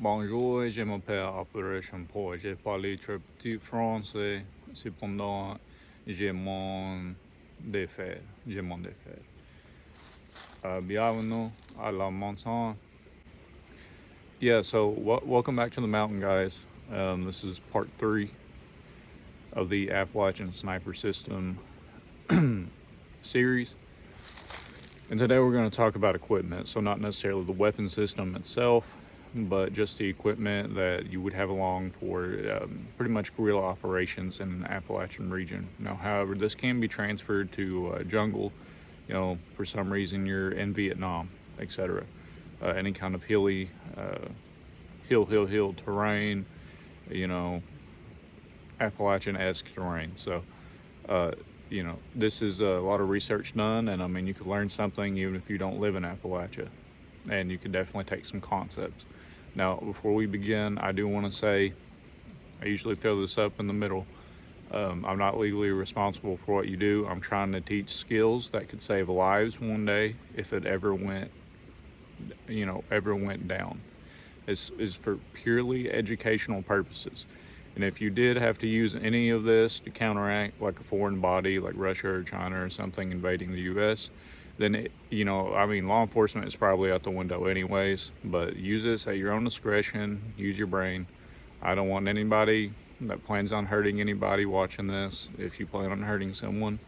Bonjour, je m'appelle Appalachian Paul. J'ai parlé très petit français. Cependant, j'ai mon défaut. J'ai mon défaut. Bienvenue à la montagne. Yeah, so welcome back to the mountain, guys. This is part 3 of the Appalachian Sniper System series. And today we're going to talk about equipment. So, not necessarily the weapon system itself, but just the equipment that you would have along for pretty much guerrilla operations in the Appalachian region. Now, however, this can be transferred to jungle, for some reason you're in Vietnam, etc. Any kind of hilly, hill terrain, you know, Appalachian-esque terrain. So, this is a lot of research done, and I mean, you could learn something even if you don't live in Appalachia, and you can definitely take some concepts. Now, before we begin, I do want to say, I usually throw this up in the middle. I'm not legally responsible for what you do. I'm trying to teach skills that could save lives one day if it ever went down. This is for purely educational purposes. And if you did have to use any of this to counteract like a foreign body like Russia or China or something invading the US, then law enforcement is probably out the window anyways, but use this at your own discretion. Use your brain. I don't want anybody that plans on hurting anybody watching this. If you plan on hurting someone,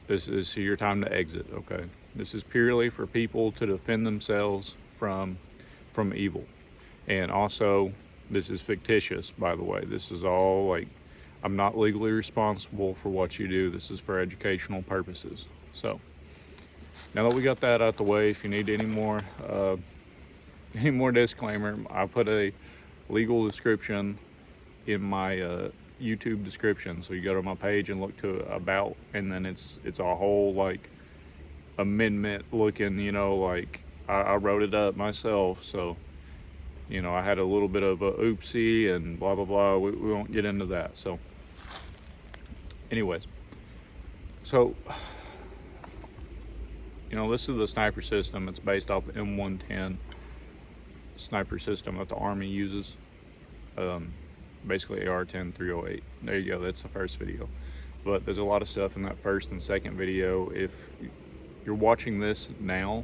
this is your time to exit, okay? This is purely for people to defend themselves from evil. And also, this is fictitious, by the way. This is all like, I'm not legally responsible for what you do. This is for educational purposes. So, now that we got that out the way, if you need any more disclaimer, I put a legal description in my YouTube description. So you go to my page and look to about, and then it's a whole like amendment looking, like I wrote it up myself. So, I had a little bit of a oopsie and blah blah blah. We won't get into that. So, anyways, so this is the sniper system. It's based off the M110 sniper system that the Army uses. Basically AR-10 308. There you go. That's the first video. But there's a lot of stuff in that first and second video. If you're watching this now,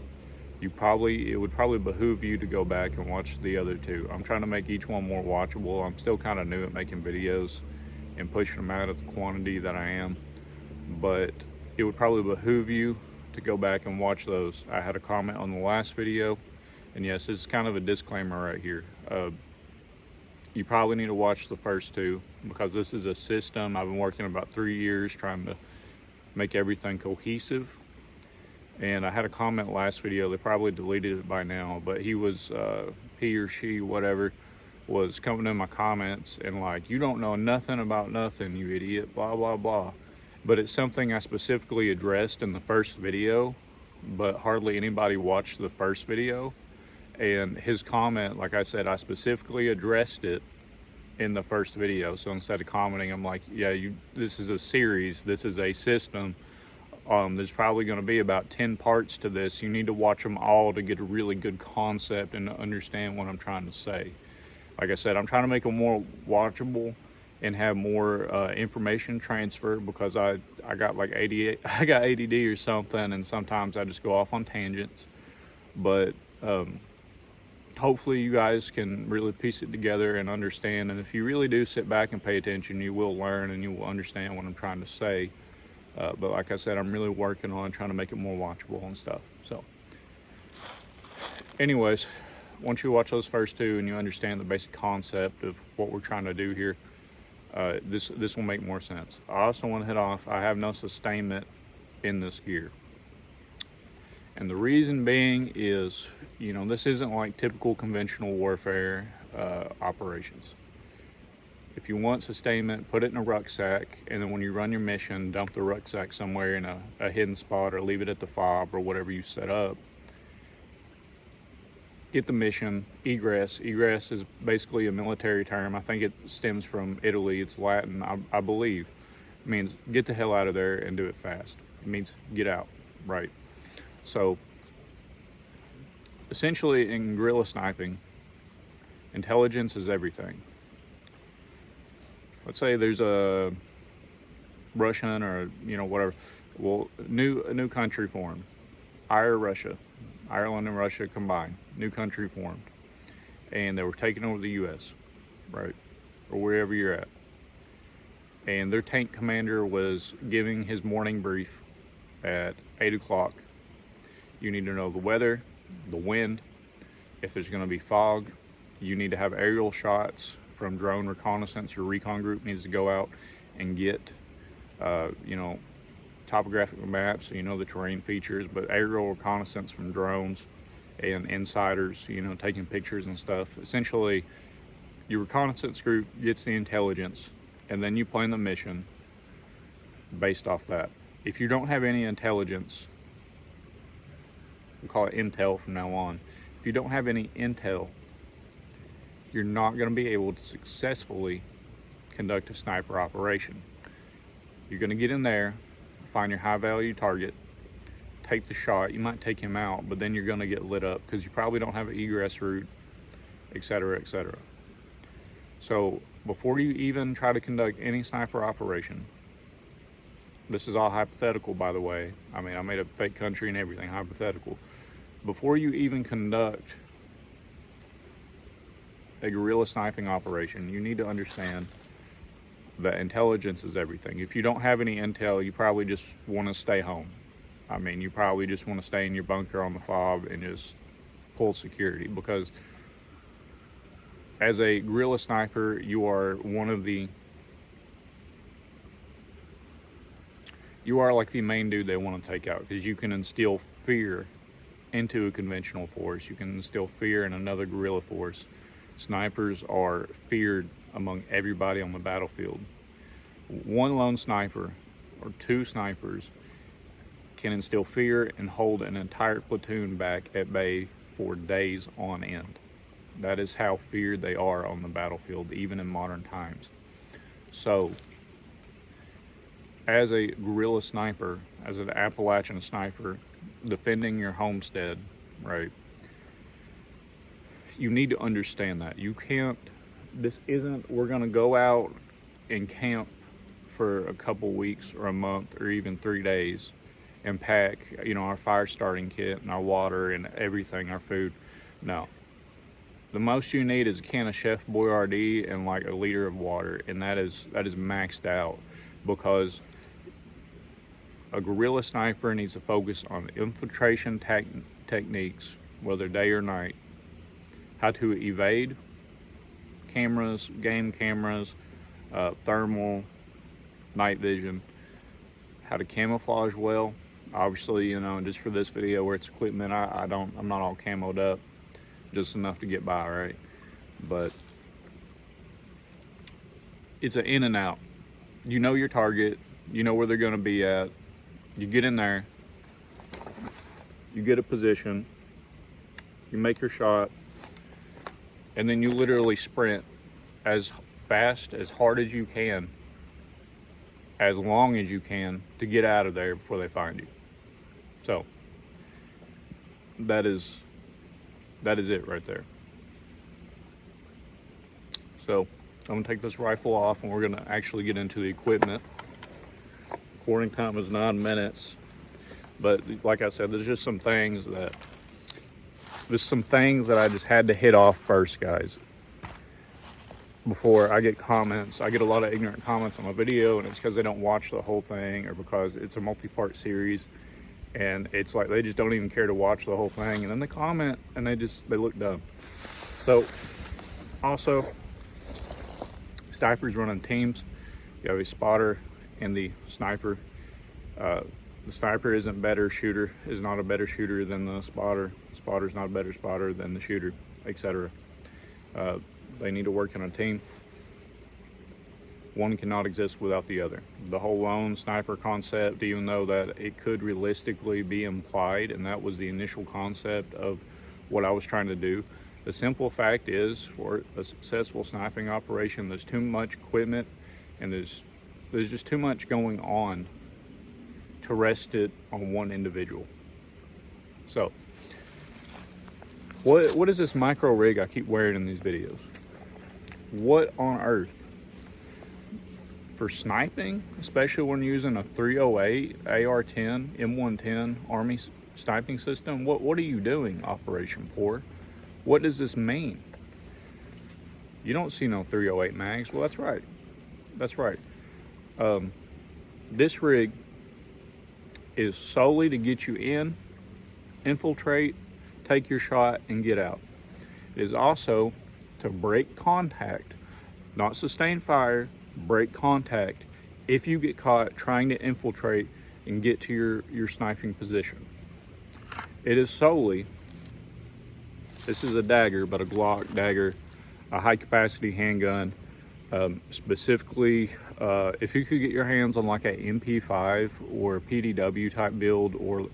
it would probably behoove you to go back and watch the other two. I'm trying to make each one more watchable. I'm still kind of new at making videos and pushing them out at the quantity that I am, but it would probably behoove you to go back and watch those. I had a comment on the last video, and yes, this is kind of a disclaimer right here. You probably need to watch the first two because this is a system. I've been working about 3 years trying to make everything cohesive. And I had a comment last video, they probably deleted it by now, but he or she, whatever, was coming in my comments and like, you don't know nothing about nothing, you idiot, blah, blah, blah. But it's something I specifically addressed in the first video, but hardly anybody watched the first video. And his comment, like I said, I specifically addressed it in the first video. So instead of commenting, I'm like, yeah, this is a series, this is a system. There's probably going to be about 10 parts to this. You need to watch them all to get a really good concept and to understand what I'm trying to say. Like I said, I'm trying to make them more watchable and have more information transfer because I got like I got ADD or something, and sometimes I just go off on tangents. But hopefully you guys can really piece it together and understand. And if you really do sit back and pay attention, you will learn and you will understand what I'm trying to say. But like I said, I'm really working on trying to make it more watchable and stuff. So anyways, once you watch those first two and you understand the basic concept of what we're trying to do here, this will make more sense. I also want to hit off, I have no sustainment in this gear. And the reason being is, this isn't like typical conventional warfare operations. If you want sustainment, put it in a rucksack, and then when you run your mission, dump the rucksack somewhere in a hidden spot or leave it at the fob or whatever you set up. Get the mission, egress. Egress is basically a military term. I think it stems from Italy. It's Latin, I believe. It means get the hell out of there and do it fast. It means get out, right? So essentially in guerrilla sniping, Intelligence is everything. Let's say there's a Russian or whatever. Well, a new country formed. Ireland and Russia combined. New country formed, and they were taking over the U.S. Right, or wherever you're at. And their tank commander was giving his morning brief at 8 o'clock. You need to know the weather, the wind, if there's going to be fog. You need to have aerial shots from drone reconnaissance. Your recon group needs to go out and get, topographic maps, so you know the terrain features, but aerial reconnaissance from drones and insiders, taking pictures and stuff. Essentially, your reconnaissance group gets the intelligence, and then you plan the mission based off that. If you don't have any intelligence, we'll call it intel from now on. If you don't have any intel, you're not going to be able to successfully conduct a sniper operation. You're going to get in there, find your high value target, take the shot. You might take him out, but then you're going to get lit up because you probably don't have an egress route, etc., etc. So before you even try to conduct any sniper operation, this is all hypothetical, by the way. I mean, I made a fake country and everything, hypothetical. Before you even conduct a guerrilla sniping operation, you need to understand that intelligence is everything. If you don't have any intel, you probably just want to stay home. I mean, you probably just want to stay in your bunker on the fob and just pull security, because as a guerrilla sniper, you are like the main dude they want to take out, because you can instill fear into a conventional force. You can instill fear in another guerrilla force. Snipers are feared among everybody on the battlefield. One lone sniper or two snipers can instill fear and hold an entire platoon back at bay for days on end. That is how feared they are on the battlefield, even in modern times. So, as a guerrilla sniper, as an Appalachian sniper, defending your homestead, right, you need to understand that. You can't, we're going to go out and camp for a couple weeks or a month or even 3 days and pack, our fire starting kit and our water and everything, our food. No. The most you need is a can of Chef Boyardee and like a liter of water, and that is maxed out, because a guerrilla sniper needs to focus on infiltration techniques, whether day or night, how to evade cameras, game cameras, thermal, night vision, how to camouflage well. Obviously, just for this video where it's equipment, I'm not all camoed up, just enough to get by, right? But it's an in and out. You know your target, you know where they're going to be at. You get in there, you get a position, you make your shot, and then you literally sprint as fast, as hard as you can, as long as you can, to get out of there before they find you. So that is it right there. So I'm gonna take this rifle off and we're gonna actually get into the equipment. Recording time is 9 minutes, but like I said, there's some things that I just had to hit off first, guys, before I get comments. I get a lot of ignorant comments on my video, and it's because they don't watch the whole thing, or because it's a multi-part series and it's like they just don't even care to watch the whole thing, and then they comment and they look dumb. So also, snipers run in teams. You have a spotter and the sniper. The sniper is not a better shooter than the spotter. The spotter is not a better spotter than the shooter, etc. They need to work in a team. One cannot exist without the other. The whole lone sniper concept, even though that it could realistically be implied, and that was the initial concept of what I was trying to do, the simple fact is, for a successful sniping operation, there's too much equipment and there's just too much going on to rest it on one individual. So What is this micro rig I keep wearing in these videos? What on earth? For sniping, especially when using a 308 AR-10 M110 Army sniping system, what are you doing, Operation Poor? What does this mean? You don't see no 308 mags. Well, that's right. That's right. This rig is solely to get you in, infiltrate, take your shot, and get out. It is also to break contact, not sustain fire, break contact if you get caught trying to infiltrate and get to your sniping position. It is solely, this is a dagger, but a Glock dagger, a high capacity handgun. Specifically, if you could get your hands on like a MP5 or PDW type build, or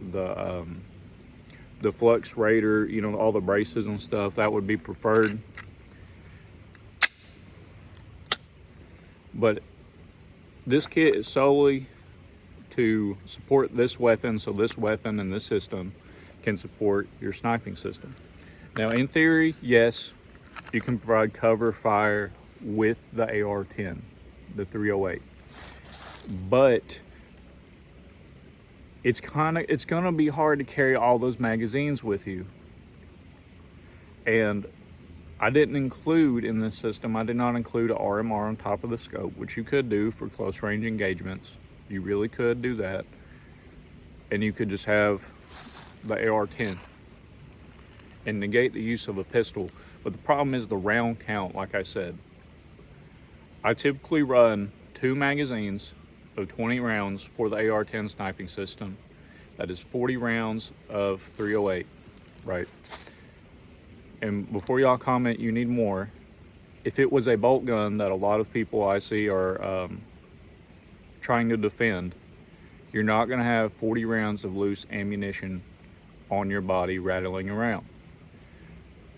the Flux Raider, you know, all the braces and stuff, that would be preferred. But this kit is solely to support this weapon, so this weapon and this system can support your sniping system. Now, in theory, yes, you can provide cover fire with the AR-10, the 308, but it's gonna be hard to carry all those magazines with you. And I didn't include in this system, I did not include a RMR on top of the scope, which you could do for close range engagements. You really could do that. And you could just have the AR-10 and negate the use of a pistol. But the problem is the round count, like I said. I typically run 2 magazines of 20 rounds for the AR-10 sniping system. That is 40 rounds of 308, right? And before y'all comment you need more, if it was a bolt gun that a lot of people I see are trying to defend, you're not gonna have 40 rounds of loose ammunition on your body rattling around.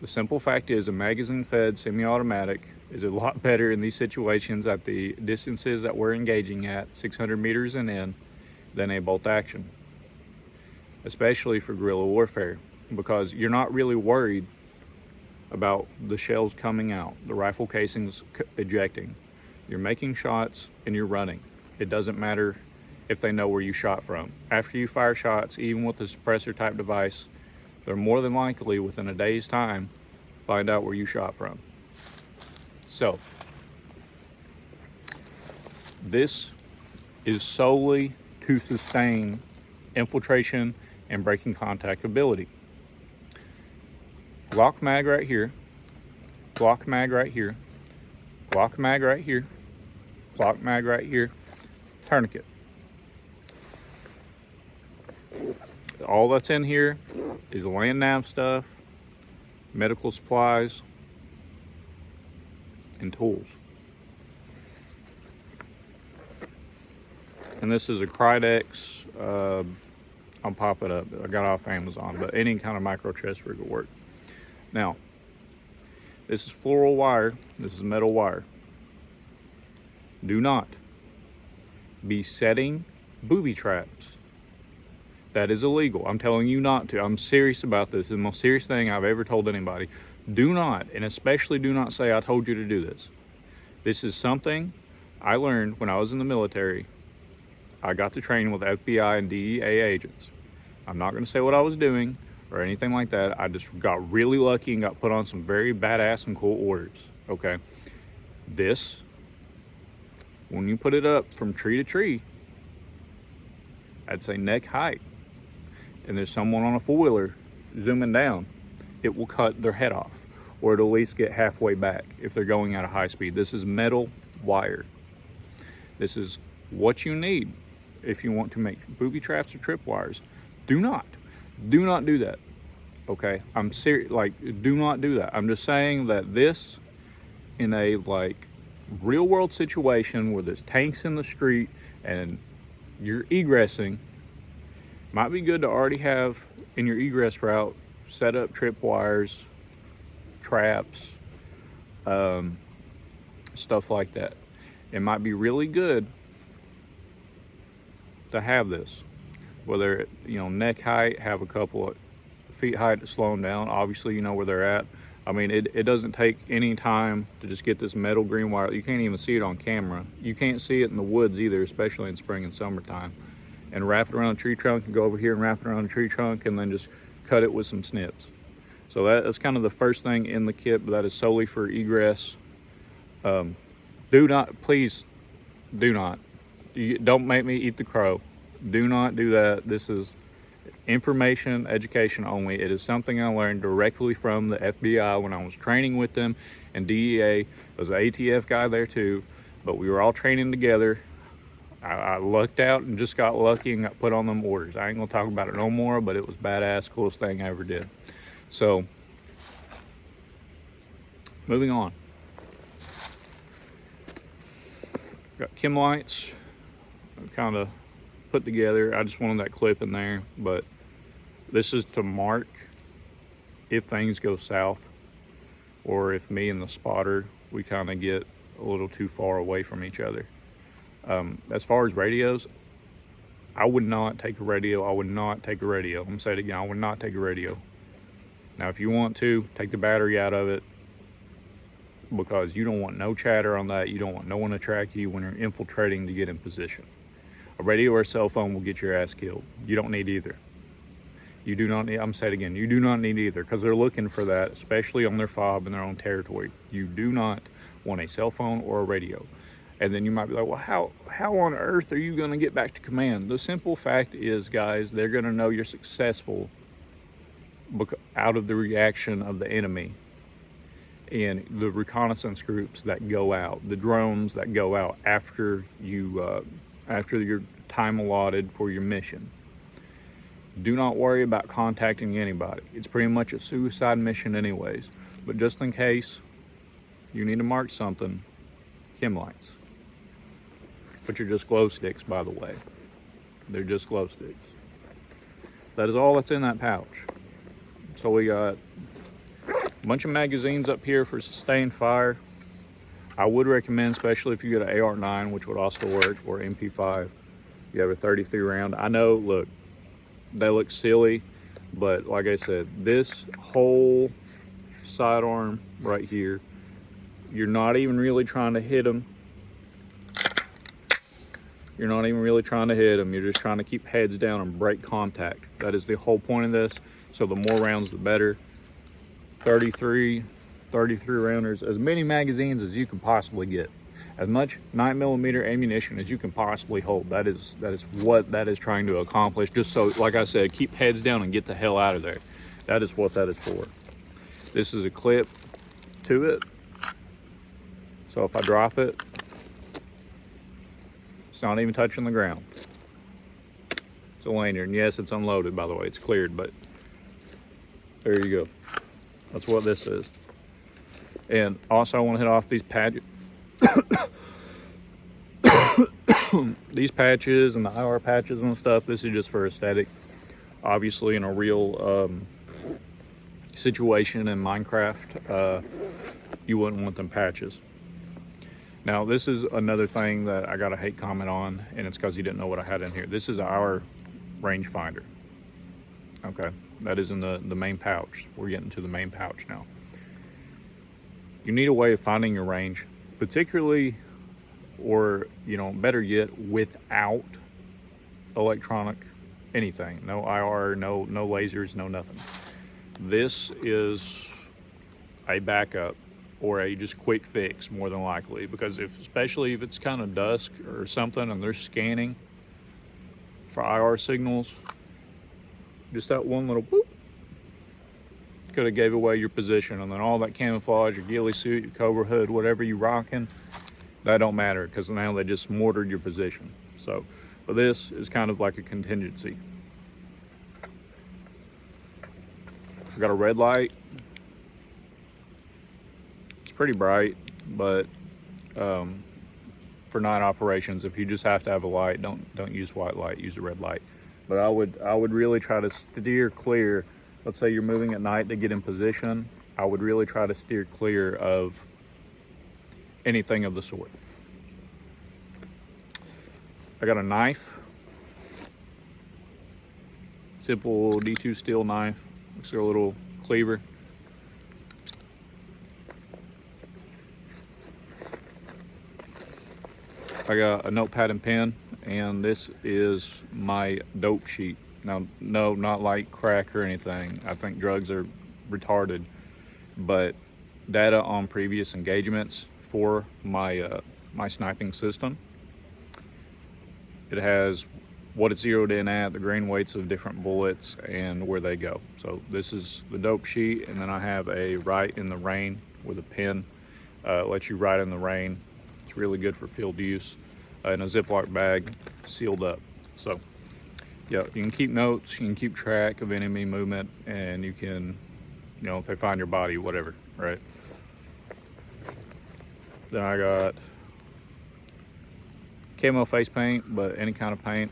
The simple fact is a magazine-fed semi-automatic is a lot better in these situations at the distances that we're engaging at, 600 meters and in, than a bolt action, especially for guerrilla warfare, because you're not really worried about the shells coming out, the rifle casings ejecting. You're making shots and you're running. It doesn't matter if they know where you shot from. After you fire shots, even with a suppressor type device, they're more than likely within a day's time find out where you shot from. So this is solely to sustain infiltration and breaking contact ability. Glock mag right here, Glock mag right here, Glock mag right here, Glock mag right here, tourniquet. All that's in here is land nav stuff, medical supplies, and tools. And this is a Krydex, I'll pop it up, I got it off Amazon, but any kind of micro chest rig will work. Now, this is fluoro wire, this is metal wire. Do not be setting booby traps. That is illegal. I'm telling you not to. I'm serious about this. It's the most serious thing I've ever told anybody. Do not, and especially do not say I told you to do this. This is something I learned when I was in the military. I got to train with FBI and DEA agents. I'm not going to say what I was doing or anything like that. I just got really lucky and got put on some very badass and cool orders, okay? This, when you put it up from tree to tree, I'd say neck height, and there's someone on a four-wheeler zooming down, it will cut their head off, or it'll at least get halfway back if they're going at a high speed. This is metal wire. This is what you need if you want to make booby traps or tripwires. Do not do that, okay? I'm serious, like, do not do that. I'm just saying that this, in a like real world situation where there's tanks in the street and you're egressing, might be good to already have in your egress route set up tripwires, traps, stuff like that. It might be really good to have this, whether it, you know, neck height, have a couple of feet height to slow them down. Obviously, you know where they're at. I mean, it doesn't take any time to just get this metal green wire. You can't even see it on camera. You can't see it in the woods either, especially in spring and summertime. And wrap it around a tree trunk, and go over here and wrap it around a tree trunk, and then just cut it with some snips. So that's kind of the first thing in the kit, but that is solely for egress. Do not, please, do not. Don't make me eat the crow. Do not do that. This is information, education only. It is something I learned directly from the FBI when I was training with them, and DEA. There was an ATF guy there too, but we were all training together. I lucked out and just got lucky and got put on them orders. I ain't gonna talk about it no more, but it was badass, coolest thing I ever did. So, moving on. Got chem lights, kind of put together. I just wanted that clip in there, but this is to mark if things go south, or if me and the spotter, we kind of get a little too far away from each other. As far as radios, I would not take a radio. I would not take a radio. I'm gonna say it again, I would not take a radio. Now, if you want to, take the battery out of it, because you don't want no chatter on that. You don't want no one to track you when you're infiltrating to get in position. A radio or a cell phone will get your ass killed. You don't need either. You do not need, I'm saying it again, you do not need either, because they're looking for that, especially on their fob in their own territory. You do not want a cell phone or a radio. And then you might be like, well, how on earth are you going to get back to command? The simple fact is, guys, they're going to know you're successful out of the reaction of the enemy and the reconnaissance groups that go out, the drones that go out after you, after your time allotted for your mission. Do not worry about contacting anybody. It's pretty much a suicide mission anyways. But just in case you need to mark something, chem lights. Which are just glow sticks, by the way. They're just glow sticks. That is all that's in that pouch. So we got a bunch of magazines up here for sustained fire. I would recommend, especially if you get an AR-9, which would also work, or MP5. You have a 33 round. I know, look, they look silly, but like I said, this whole sidearm right here, you're not even really trying to hit them. You're not even really trying to hit them. You're just trying to keep heads down and break contact. That is the whole point of this. So the more rounds, the better. 33 rounders, as many magazines as you can possibly get. As much 9mm ammunition as you can possibly hold. That is what that is trying to accomplish. Just so, like I said, keep heads down and get the hell out of there. That is what that is for. This is a clip to it. So if I drop it, it's not even touching the ground. It's a lanyard, and yes, it's unloaded, by the way. It's cleared, but there you go. That's what this is. And also, I want to hit off these patches. These patches and the IR patches and stuff, this is just for aesthetic. Obviously, in a real situation in Minecraft, you wouldn't want them patches. Now, this is another thing that I got a hate comment on, and it's because you didn't know what I had in here. This is our rangefinder. Okay, that is in the main pouch. We're getting to the main pouch now. You need a way of finding your range, particularly, or, you know, better yet, without electronic anything. No IR, no lasers, no nothing. This is a backup, or a just quick fix, more than likely, because especially if it's kind of dusk or something and they're scanning for IR signals, just that one little boop could have gave away your position, and then all that camouflage, your ghillie suit, your cobra hood, whatever you rocking, that don't matter, because now they just mortared your position. So, but this is kind of like a contingency. I got a red light. Pretty bright, but for night operations, if you just have to have a light, don't use white light, use a red light. But I would really try to steer clear. Let's say you're moving at night to get in position, I would really try to steer clear of anything of the sort. I got a knife, simple D2 steel knife. Looks like a little cleaver. I got a notepad and pen, and this is my dope sheet. Now, no, not like crack or anything. I think drugs are retarded, but data on previous engagements for my my sniping system. It has what it's zeroed in at, the grain weights of different bullets, and where they go. So this is the dope sheet, and then I have a write in the rain with a pen. Lets you write in the rain. It's really good for field use, in a Ziploc bag, sealed up. So yeah, you can keep notes, you can keep track of enemy movement, and you can, you know, if they find your body, whatever, right? Then I got camo face paint, but any kind of paint.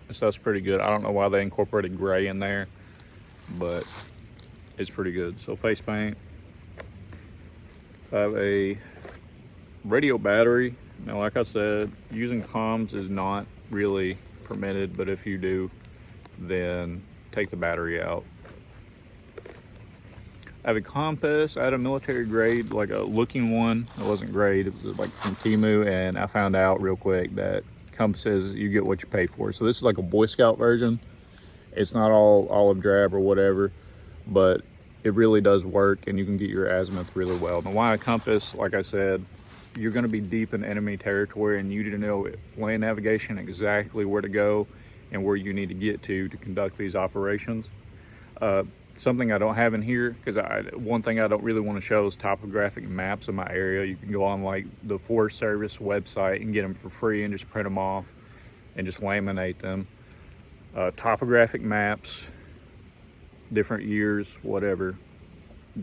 This stuff's pretty good. I don't know why they incorporated gray in there, but it's pretty good. So face paint. I have a radio battery. Now, like I said, using comms is not really permitted, but if you do, then take the battery out. I have a compass. I had a military grade, like a looking one. It wasn't grade, it was like from Temu, and I found out real quick that compasses, you get what you pay for. So this is like a Boy Scout version. It's not all olive drab or whatever, but it really does work, and you can get your azimuth really well. Now, why a compass? Like I said, you're going to be deep in enemy territory, and you need to know land navigation, exactly where to go and where you need to get to conduct these operations. Something I don't have in here, because one thing I don't really want to show is topographic maps of my area. You can go on like the Forest Service website and get them for free and just print them off and just laminate them. Topographic maps, different years, whatever,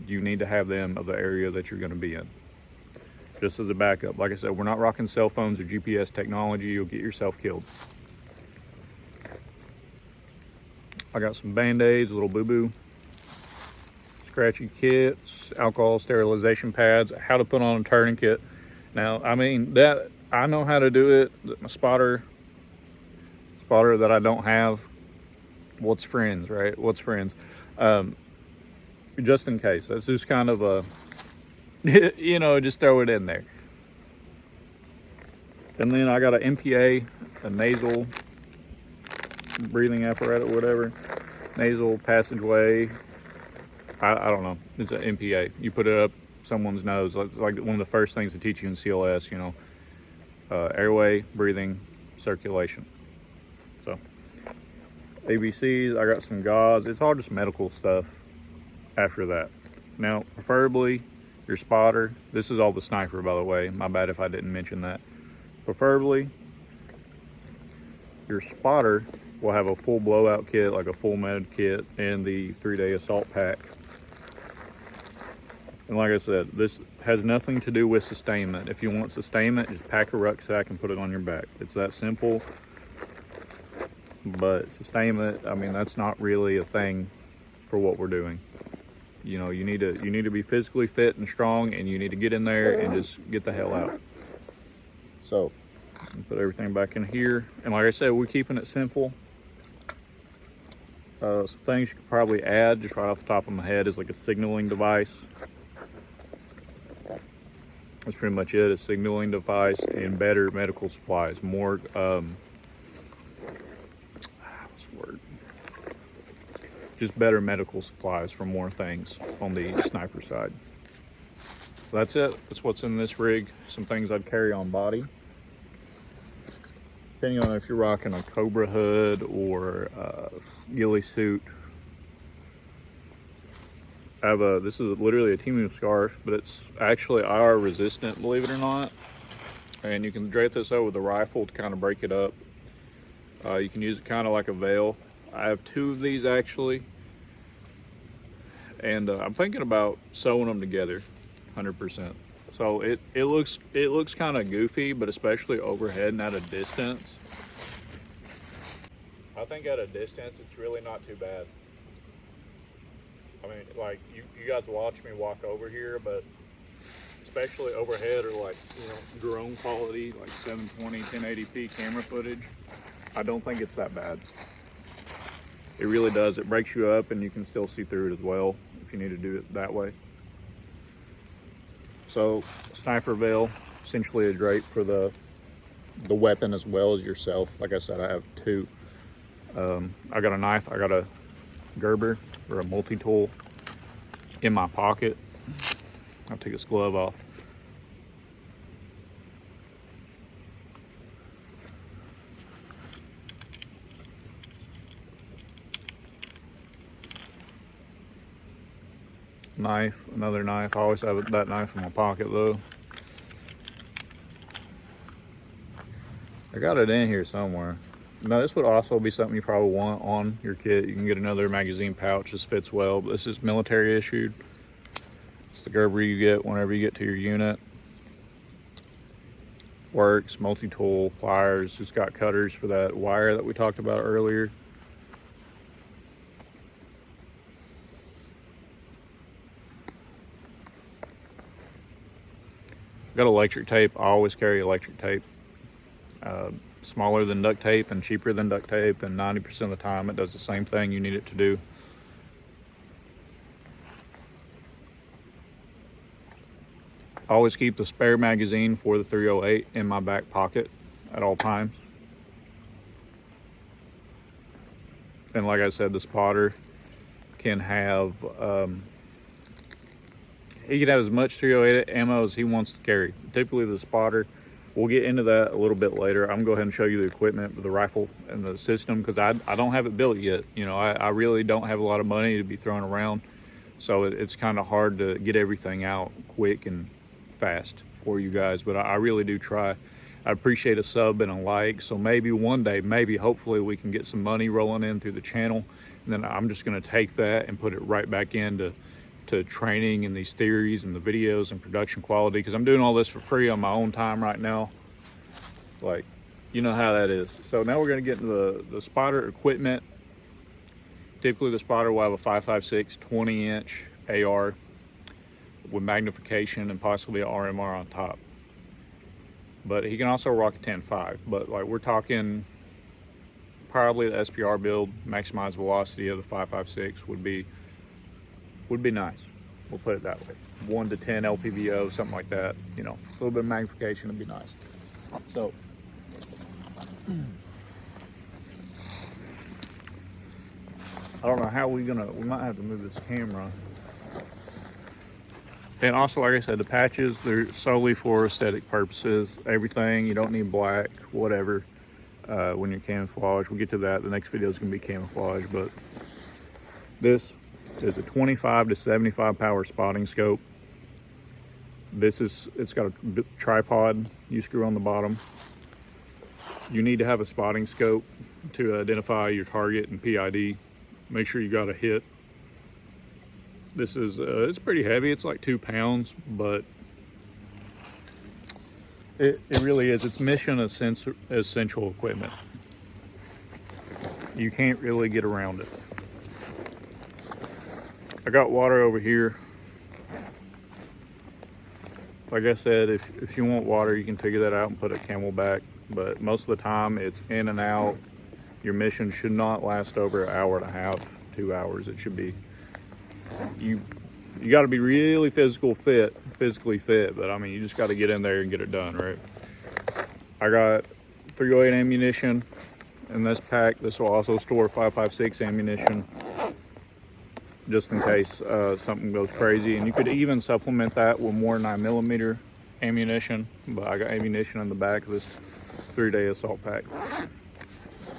you need to have them of the area that you're going to be in, just as a backup. Like I said, we're not rocking cell phones or GPS technology. You'll get yourself killed. I got some band-aids, a little boo-boo, scratchy kits, alcohol sterilization pads, how to put on a tourniquet. Now, I mean, that I know how to do it. My spotter that I don't have, what's friends, right? What's friends? Just in case. That's just kind of a, you know, just throw it in there. And then I got an MPA, a nasal breathing apparatus, whatever, nasal passageway. I don't know. It's an MPA. You put it up someone's nose. It's like one of the first things to teach you in CLS, you know, airway, breathing, circulation. So ABCs, I got some gauze. It's all just medical stuff after that. Now, preferably your spotter. This is all the sniper, by the way. My bad if I didn't mention that. Preferably your spotter will have a full blowout kit, like a full med kit, and the 3-day assault pack. And like I said, this has nothing to do with sustainment. If you want sustainment, just pack a rucksack and put it on your back. It's that simple. But sustainment, I mean, that's not really a thing for what we're doing. You know, you need to be physically fit and strong, and you need to get in there and just get the hell out. So, put everything back in here. And like I said, we're keeping it simple. Some things you could probably add, just right off the top of my head, is like a signaling device. That's pretty much it, a signaling device and better medical supplies. More, what's the word? Just better medical supplies for more things on the sniper side. So that's it. That's what's in this rig. Some things I'd carry on body. Depending on if you're rocking a Cobra hood or a ghillie suit. I have this is literally a Temu scarf, but it's actually IR resistant, believe it or not. And you can drape this over with a rifle to kind of break it up. You can use it kind of like a veil. I have 2 of these actually. And I'm thinking about sewing them together 100%. So it looks kind of goofy, but especially overhead and at a distance. I think at a distance, it's really not too bad. I mean, like, you guys watch me walk over here, but especially overhead or like, you know, drone quality, like 720, 1080p camera footage, I don't think it's that bad. It really does. It breaks you up and you can still see through it as well if you need to do it that way. So sniper veil, essentially a drape for the weapon as well as yourself. Like I said, I have two. I got a knife, I got a Gerber or a multi-tool in my pocket. I'll take this glove off. Knife, another knife. I always have that knife in my pocket though. I got it in here somewhere. Now this would also be something you probably want on your kit. You can get another magazine pouch. This fits well, but this is military issued. It's the Gerber you get whenever you get to your unit. Works, multi-tool, pliers. It's got cutters for that wire that we talked about earlier. Got electric tape. I always carry electric tape. Smaller than duct tape and cheaper than duct tape, and 90% of the time it does the same thing you need it to do. I always keep the spare magazine for the 308 in my back pocket at all times. And like I said, the spotter can have he can have as much 308 ammo as he wants to carry. Typically the spotter, we'll get into that a little bit later. I'm gonna go ahead and show you the equipment for the rifle and the system, because I don't have it built yet. You know, I really don't have a lot of money to be throwing around, so it's kind of hard to get everything out quick and fast for you guys, but I really do try. I appreciate a sub and a like, so maybe one day, maybe hopefully we can get some money rolling in through the channel, and then I'm just going to take that and put it right back into training and these theories and the videos and production quality, because I'm doing all this for free on my own time right now. Like, you know how that is. So now we're going to get into the spotter equipment. Typically the spotter will have a 5.56 20-inch AR with magnification and possibly an RMR on top, but he can also rock a 10.5. But like, we're talking probably the SPR build, maximized velocity of the 5.56 would be nice. We'll put it that way. 1 to 10 LPVO, something like that. You know, a little bit of magnification would be nice. So I don't know how we might have to move this camera. And also, like I said, the patches, they're solely for aesthetic purposes. Everything, you don't need black, whatever, when you're camouflage. We'll get to that. The next video is going to be camouflage, but this is a 25 to 75 power spotting scope. It's got a tripod you screw on the bottom. You need to have a spotting scope to identify your target and PID. Make sure you got a hit. This is it's pretty heavy. It's like 2 pounds, but it really is. It's mission essential equipment. You can't really get around it. I got water over here. Like I said, if you want water, you can figure that out and put a Camelback, but most of the time it's in and out. Your mission should not last over an hour and a half, 2 hours. It should be, you got to be really physically fit, but I mean, you just got to get in there and get it done, right? I got 308 ammunition in this pack. This will also store 5.56 ammunition, just in case something goes crazy. And you could even supplement that with more 9mm ammunition, but I got ammunition in the back of this 3-day assault pack.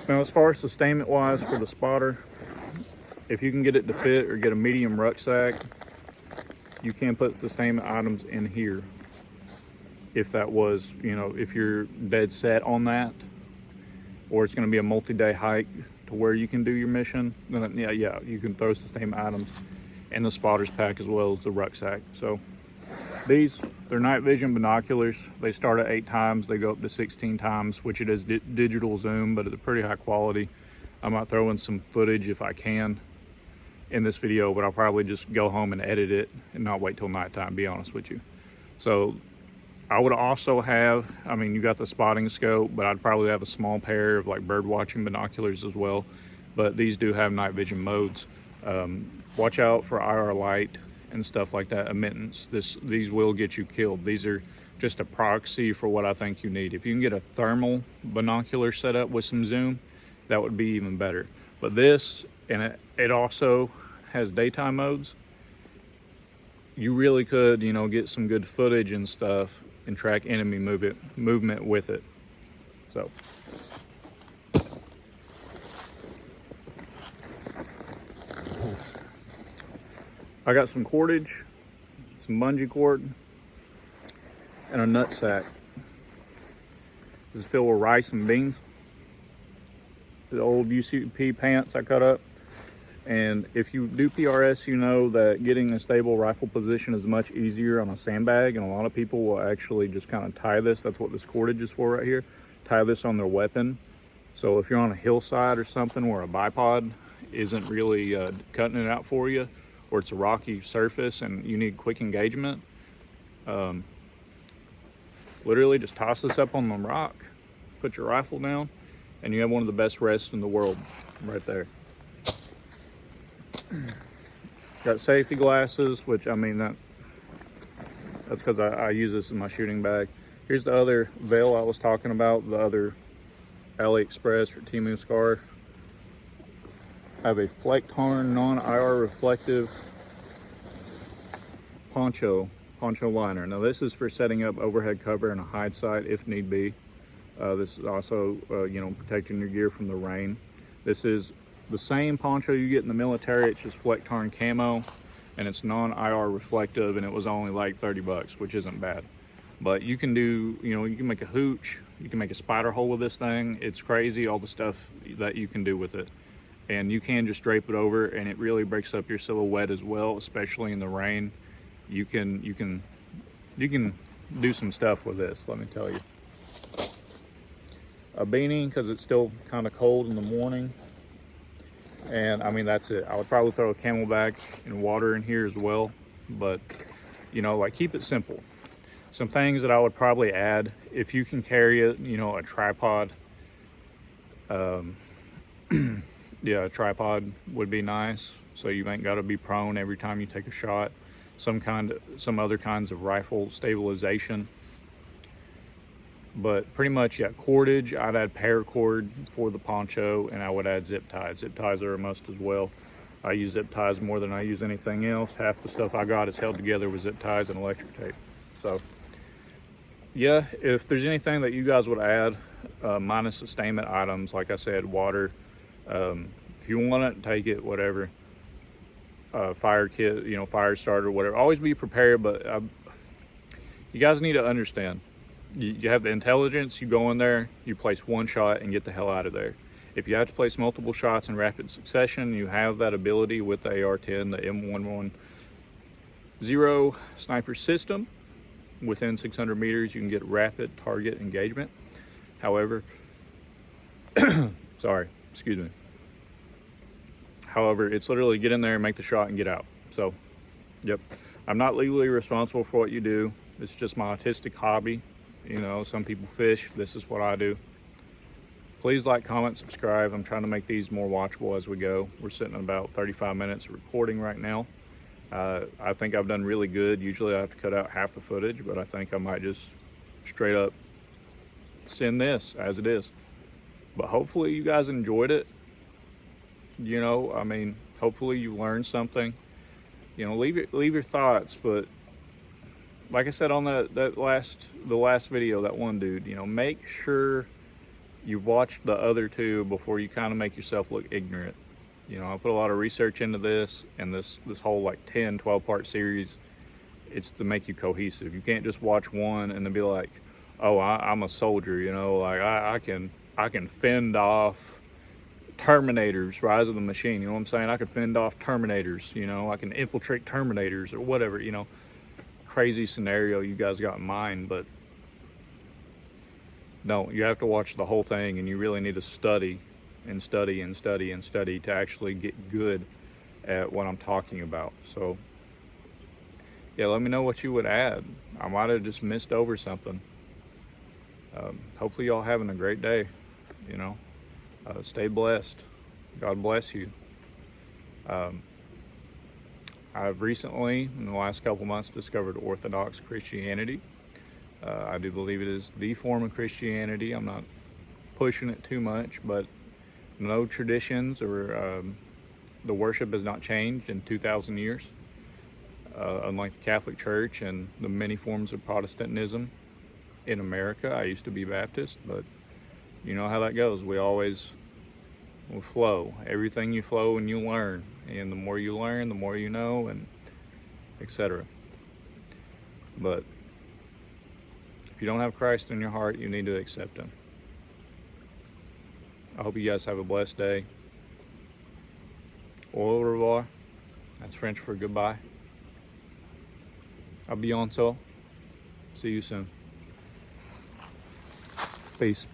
Now, as far as sustainment wise for the spotter, if you can get it to fit or get a medium rucksack, you can put sustainment items in here. If that was, you know, if you're dead set on that, or it's going to be a multi-day hike to where you can do your mission, then yeah, you can throw sustainment items in the spotter's pack as well as the rucksack. So they're night vision binoculars. They start at 8 times, they go up to 16 times, which it is digital zoom, but it's pretty high quality. I might throw in some footage if I can in this video, but I'll probably just go home and edit it and not wait till nighttime, be honest with you. So I would also have, I mean, you got the spotting scope, but I'd probably have a small pair of like bird watching binoculars as well. but these do have night vision modes. Watch out for IR light and stuff like that, emittance. These will get you killed. These are just a proxy for what I think you need. If you can get a thermal binocular set up with some zoom, that would be even better. But this, and it also has daytime modes. You really could, you know, get some good footage and stuff and track enemy movement with it. So I got some cordage, some bungee cord, and a nut sack. This is filled with rice and beans. The old UCP pants I cut up. And if you do PRS, you know that getting a stable rifle position is much easier on a sandbag, and a lot of people will actually just kind of tie this. That's what this cordage is for right here. Tie this on their weapon. So if you're on a hillside or something where a bipod isn't really cutting it out for you, or it's a rocky surface and you need quick engagement, literally just toss this up on the rock, put your rifle down, and you have one of the best rests in the world right there. Got safety glasses, which I mean that's because I use this in my shooting bag. Here's the other veil I was talking about, the other AliExpress or Temu scarf. I have a Flecktarn non-IR reflective poncho liner. Now this is for setting up overhead cover and a hide site if need be. This is also you know, protecting your gear from the rain. This is the same poncho you get in the military. It's just Flecktarn camo, and it's non-IR reflective, and it was only like 30 bucks, which isn't bad. But you can do, you know, you can make a hooch, you can make a spider hole with this thing. It's crazy all the stuff that you can do with it. And you can just drape it over, and it really breaks up your silhouette as well, especially in the rain. You can do some stuff with this, let me tell you. A beanie, because it's still kind of cold in the morning. And I mean, that's it. I would probably throw a camelback and water in here as well, but you know, like, keep it simple. Some things that I would probably add, if you can carry it, you know, a tripod. Yeah, a tripod would be nice, so you ain't got to be prone every time you take a shot. Some other kinds of rifle stabilization. But pretty much, yeah, cordage. I'd add paracord for the poncho, and I would add zip ties. Zip ties are a must as well. I use zip ties more than I use anything else. Half the stuff I got is held together with zip ties and electric tape. So yeah, if there's anything that you guys would add, minus sustainment items, like I said, water, if you want it, take it, whatever. Fire kit, you know, fire starter, whatever. Always be prepared, but you guys need to understand. You have the intelligence, you go in there, you place one shot and get the hell out of there. If you have to place multiple shots in rapid succession, you have that ability with the AR-10, the M110 sniper system. Within 600 meters, you can get rapid target engagement. However, sorry, excuse me. However, it's literally get in there and make the shot and get out. So, yep, I'm not legally responsible for what you do. It's just my artistic hobby. You know, some people fish. This is what I do. Please like, comment, subscribe. I'm trying to make these more watchable as we go. We're sitting at about 35 minutes of recording right now. I think I've done really good. Usually I have to cut out half the footage, but I think I might just straight up send this as it is. But hopefully you guys enjoyed it. You know, I mean, hopefully you learned something. You know, leave your thoughts, but like I said on the last video, that one dude, you know, make sure you've watched the other two before you kind of make yourself look ignorant. You know, I put a lot of research into this, and this whole like 12 part series, it's to make you cohesive. You can't just watch one and then be like, oh, I'm a soldier, you know, like I can fend off Terminators, Rise of the Machine, you know what I'm saying? I could fend off Terminators, you know, I can infiltrate Terminators or whatever, you know. Crazy scenario you guys got in mind, but no, you have to watch the whole thing, and you really need to study and study and study and study to actually get good at what I'm talking about. So yeah, let me know what you would add. I might have just missed over something. Hopefully y'all having a great day, you know. Stay blessed. God bless you. I've recently, in the last couple months, discovered Orthodox Christianity. I do believe it is the form of Christianity. I'm not pushing it too much, but no traditions or the worship has not changed in 2,000 years. Unlike the Catholic Church and the many forms of Protestantism in America. I used to be Baptist, but you know how that goes. We flow. Everything you flow and you learn. And the more you learn, the more you know, and etc. But if you don't have Christ in your heart, you need to accept Him. I hope you guys have a blessed day. Au revoir. That's French for goodbye. À bientôt. See you soon. Peace.